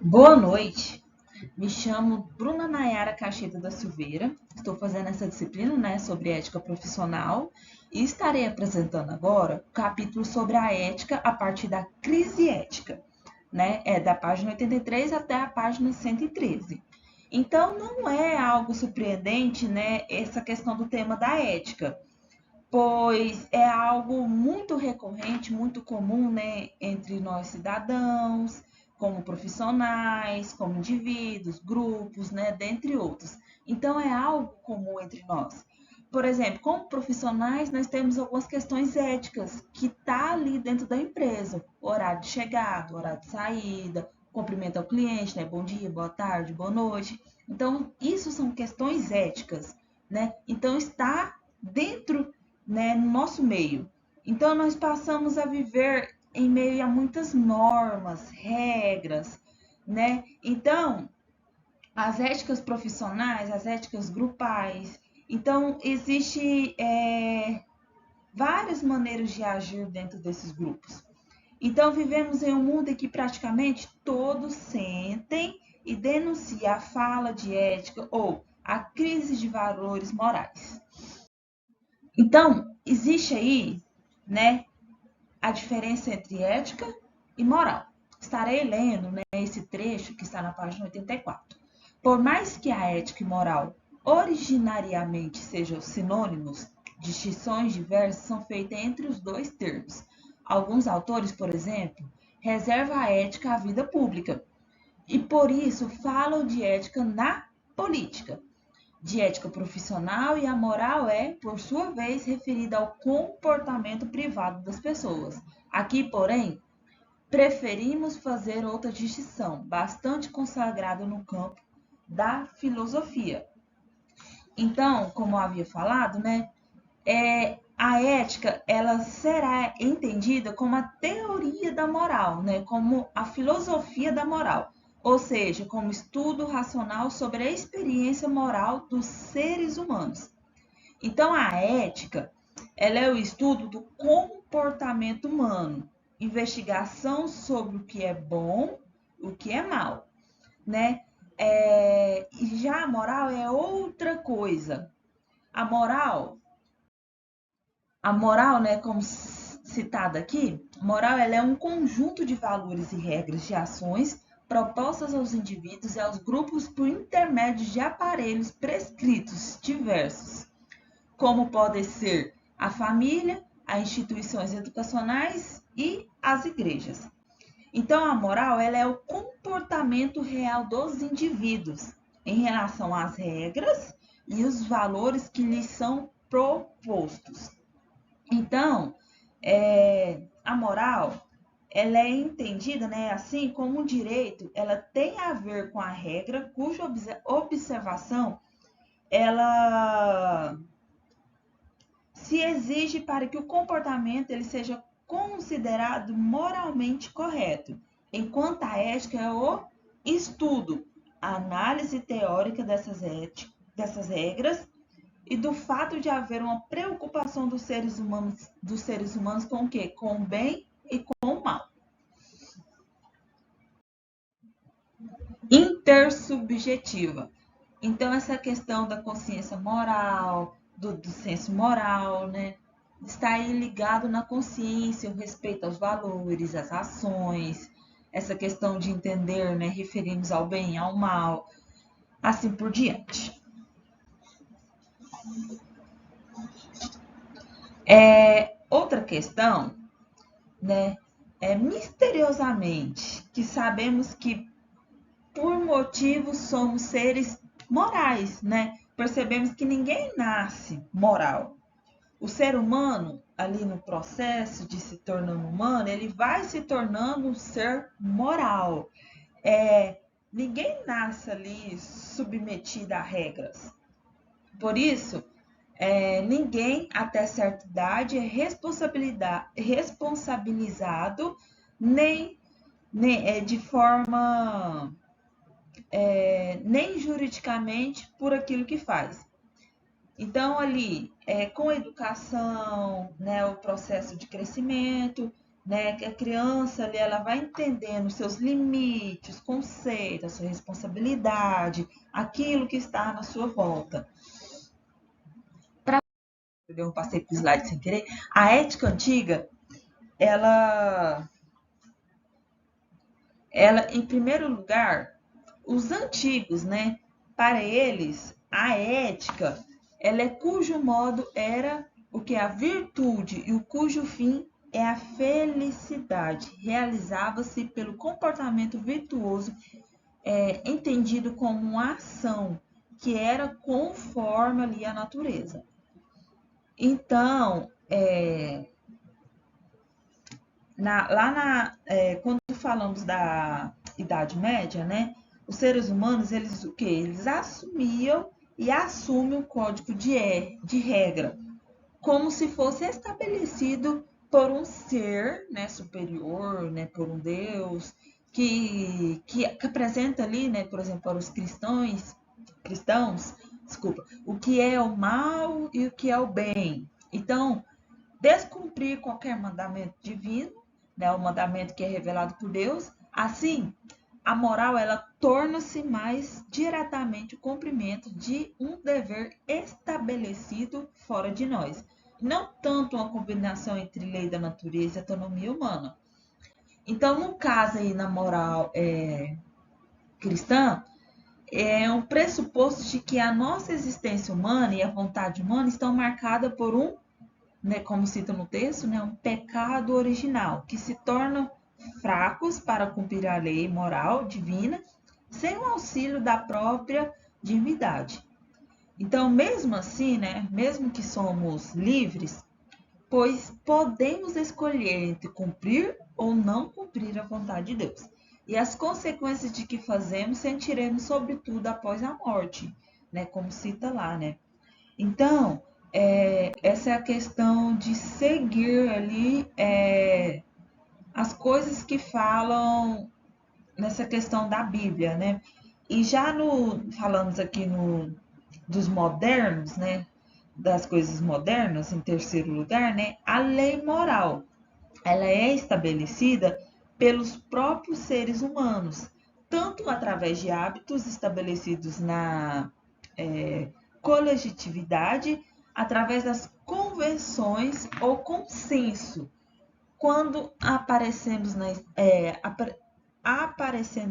Boa noite, me chamo Bruna Nayara Cacheta da Silveira, estou fazendo essa disciplina, sobre ética profissional e estarei apresentando agora o capítulo sobre a ética a partir da crise ética, da página 83 até a página 113. Então, não é algo surpreendente, essa questão do tema da ética, pois é algo muito recorrente, muito comum, entre nós cidadãos, como profissionais, como indivíduos, grupos, dentre outros. Então é algo comum entre nós. Por exemplo, como profissionais, nós temos algumas questões éticas que tá ali dentro da empresa: horário de chegada, horário de saída, cumprimento ao cliente, bom dia, boa tarde, boa noite. Então, isso são questões éticas, Então está dentro, no nosso meio. Então, nós passamos a viver em meio a muitas normas, regras, Então, as éticas profissionais, as éticas grupais. Então, existe várias maneiras de agir dentro desses grupos. Então, vivemos em um mundo em que praticamente todos sentem e denunciam a fala de ética ou a crise de valores morais. Então, existe aí, a diferença entre ética e moral. Estarei lendo, esse trecho que está na página 84. Por mais que a ética e moral originariamente sejam sinônimos, distinções diversas são feitas entre os dois termos. Alguns autores, por exemplo, reservam a ética à vida pública e por isso falam de ética na política, de ética profissional, e a moral é, por sua vez, referida ao comportamento privado das pessoas. Aqui, porém, preferimos fazer outra distinção, bastante consagrada no campo da filosofia. Então, como eu havia falado, a ética ela será entendida como a teoria da moral, como a filosofia da moral, ou seja, como estudo racional sobre a experiência moral dos seres humanos. Então, a ética ela é o estudo do comportamento humano, investigação sobre o que é bom, o que é mal, E já a moral é outra coisa. A moral como citado aqui, moral ela é um conjunto de valores e regras de ações propostas aos indivíduos e aos grupos por intermédio de aparelhos prescritos diversos, como podem ser a família, as instituições educacionais e as igrejas. Então, a moral ela é o comportamento real dos indivíduos em relação às regras e os valores que lhes são propostos. Então, a moral ela é entendida, assim como um direito, ela tem a ver com a regra cuja observação ela se exige para que o comportamento ele seja considerado moralmente correto, enquanto a ética é o estudo, a análise teórica dessas regras e do fato de haver uma preocupação dos seres humanos com o quê? Com o bem e com o mal. Intersubjetiva. Então, essa questão da consciência moral, do senso moral, está aí ligado na consciência, o respeito aos valores, às ações, essa questão de entender, referimos ao bem e ao mal, assim por diante. Outra questão, é misteriosamente que sabemos que por motivos somos seres morais, Percebemos que ninguém nasce moral. O ser humano, ali no processo de se tornando humano, ele vai se tornando um ser moral. Ninguém nasce ali submetido a regras. Por isso, ninguém até certa idade é responsabilizado nem de forma nem juridicamente por aquilo que faz. Então, ali, com a educação, o processo de crescimento, né? Que a criança ali, ela vai entendendo os seus limites, conceitos, a sua responsabilidade, aquilo que está na sua volta. Eu passei para o slide sem querer. A ética antiga, ela, em primeiro lugar, os antigos, né? Para eles, a ética, ela é cujo modo era o que a virtude e o cujo fim é a felicidade. Realizava-se pelo comportamento virtuoso, entendido como uma ação que era conforme ali a natureza. Então, quando falamos da Idade Média, né, os seres humanos, eles o quê? Eles assumiam e assumem o código de regra, como se fosse estabelecido por um ser, né, superior, né, por um Deus, que apresenta ali, né, por exemplo, para os cristãos, desculpa, o que é o mal e o que é o bem. Então, descumprir qualquer mandamento divino, né, o mandamento que é revelado por Deus, assim, a moral ela torna-se mais diretamente o cumprimento de um dever estabelecido fora de nós. Não tanto uma combinação entre lei da natureza e autonomia humana. Então, no caso aí na moral cristã, é um pressuposto de que a nossa existência humana e a vontade humana estão marcadas por um, né, como cita no texto, né, um pecado original, que se tornam fracos para cumprir a lei moral divina, sem o auxílio da própria divindade. Então, mesmo assim, né, mesmo que somos livres, pois podemos escolher entre cumprir ou não cumprir a vontade de Deus. E as consequências de que fazemos sentiremos sobretudo após a morte, né, como cita lá, né? Então, essa é a questão de seguir ali as coisas que falam nessa questão da Bíblia, né? E já falamos aqui dos modernos, né? Das coisas modernas, em terceiro lugar, né? A lei moral, ela é estabelecida pelos próprios seres humanos, tanto através de hábitos estabelecidos na coletividade, através das convenções ou consenso, quando aparecendo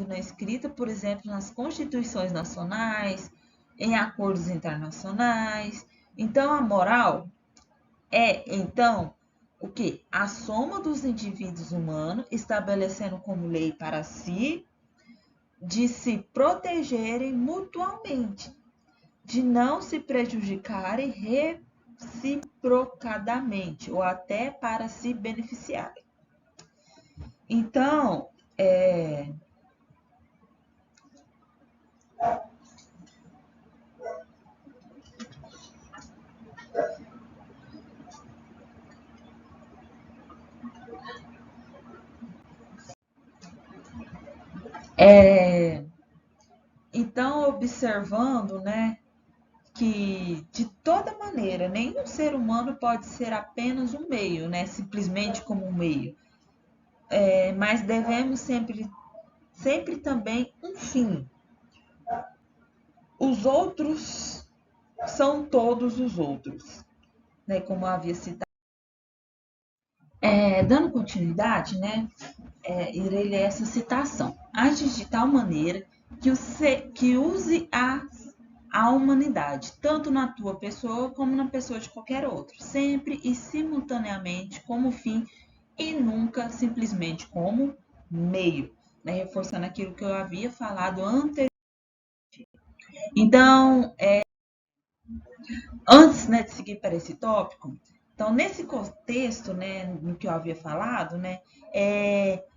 na escrita, por exemplo, nas constituições nacionais, em acordos internacionais. Então, a moral então, o que? A soma dos indivíduos humanos estabelecendo como lei para si de se protegerem mutuamente, de não se prejudicarem reciprocadamente ou até para se beneficiarem. Então, observando, né, que de toda maneira nenhum ser humano pode ser apenas um meio, né, simplesmente como um meio, mas devemos sempre também um fim. Os outros são todos os outros, né, como havia citado. Dando continuidade, né, irei ler essa citação. Age de tal maneira que use a humanidade, tanto na tua pessoa como na pessoa de qualquer outro, sempre e simultaneamente como fim e nunca simplesmente como meio, né? Reforçando aquilo que eu havia falado anteriormente. Então, antes, né, de seguir para esse tópico, então nesse contexto, né, no que eu havia falado, né,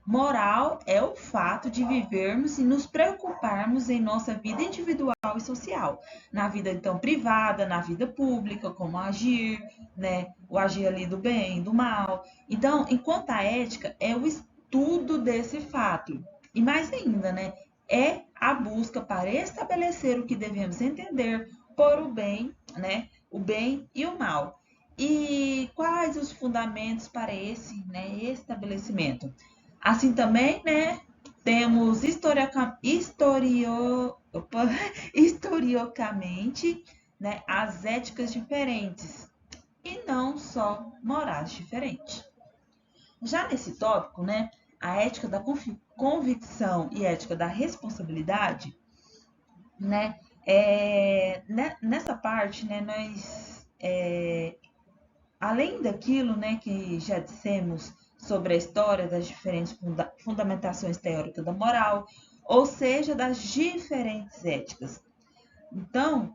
moral é o fato de vivermos e nos preocuparmos em nossa vida individual e social, na vida então privada, na vida pública, como agir, né, o agir ali do bem, do mal. Então, enquanto a ética é o estudo desse fato e mais ainda, né, é a busca para estabelecer o que devemos entender por o bem, né, o bem e o mal. E quais os fundamentos para esse, né, estabelecimento? Assim também, né, temos historicamente, né, as éticas diferentes e não só morais diferentes. Já nesse tópico, né, a ética da convicção e a ética da responsabilidade, né, nessa parte, né, nós além daquilo, né, que já dissemos sobre a história das diferentes fundamentações teóricas da moral, ou seja, das diferentes éticas. Então,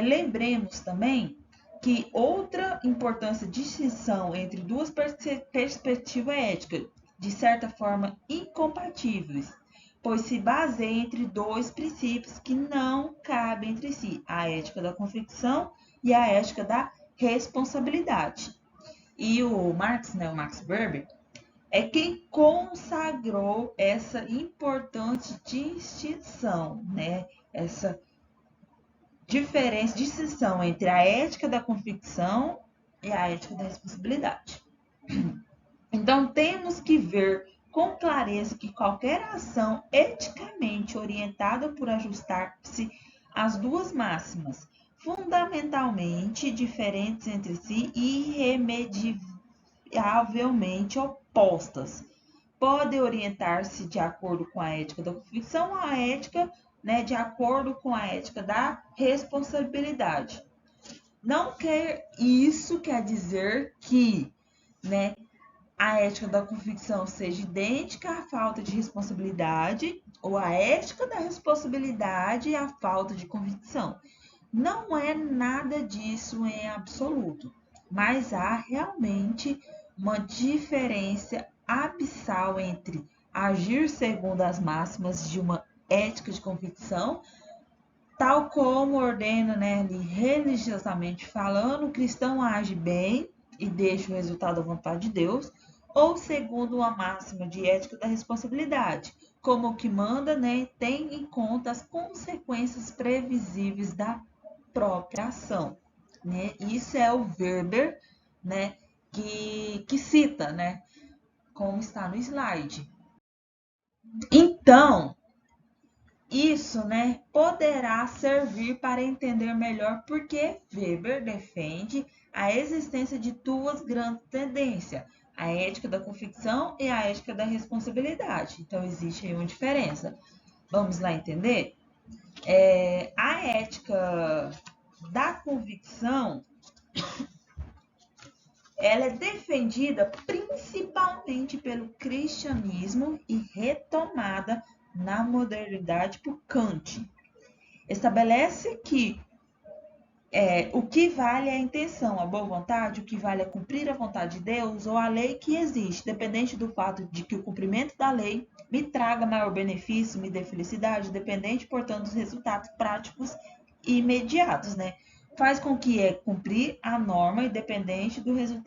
lembremos também que outra importante distinção entre duas perspectivas éticas, de certa forma incompatíveis, pois se baseia entre dois princípios que não cabem entre si, a ética da convicção e a ética da responsabilidade. E o Marx, né, o Max Weber, é quem consagrou essa importante distinção, né? Essa distinção entre a ética da convicção e a ética da responsabilidade. Então, temos que ver com clareza que qualquer ação eticamente orientada por ajustar-se às duas máximas, fundamentalmente diferentes entre si e irremediavelmente opostas, pode orientar-se de acordo com a ética da convicção, a ética, né, de acordo com a ética da responsabilidade. Não quer isso quer dizer que, né, a ética da convicção seja idêntica à falta de responsabilidade ou a ética da responsabilidade à falta de convicção. Não é nada disso em absoluto, mas há realmente uma diferença abissal entre agir segundo as máximas de uma ética de convicção, tal como ordena, né, religiosamente falando, o cristão age bem e deixa o resultado à vontade de Deus, ou segundo uma máxima de ética da responsabilidade, como o que manda, né, tem em conta as consequências previsíveis da própria ação, né? Isso é o Weber, né, que cita, né, como está no slide. Então, isso, né, poderá servir para entender melhor por que Weber defende a existência de duas grandes tendências, a ética da convicção e a ética da responsabilidade. Então, existe aí uma diferença. Vamos lá entender? A ética da convicção, ela é defendida principalmente pelo cristianismo e retomada na modernidade por Kant. Estabelece que o que vale é a intenção, a boa vontade, o que vale é cumprir a vontade de Deus ou a lei que existe, dependente do fato de que o cumprimento da lei me traga maior benefício, me dê felicidade, dependente, portanto, dos resultados práticos e imediatos, né? Faz com que cumprir a norma independente do resultado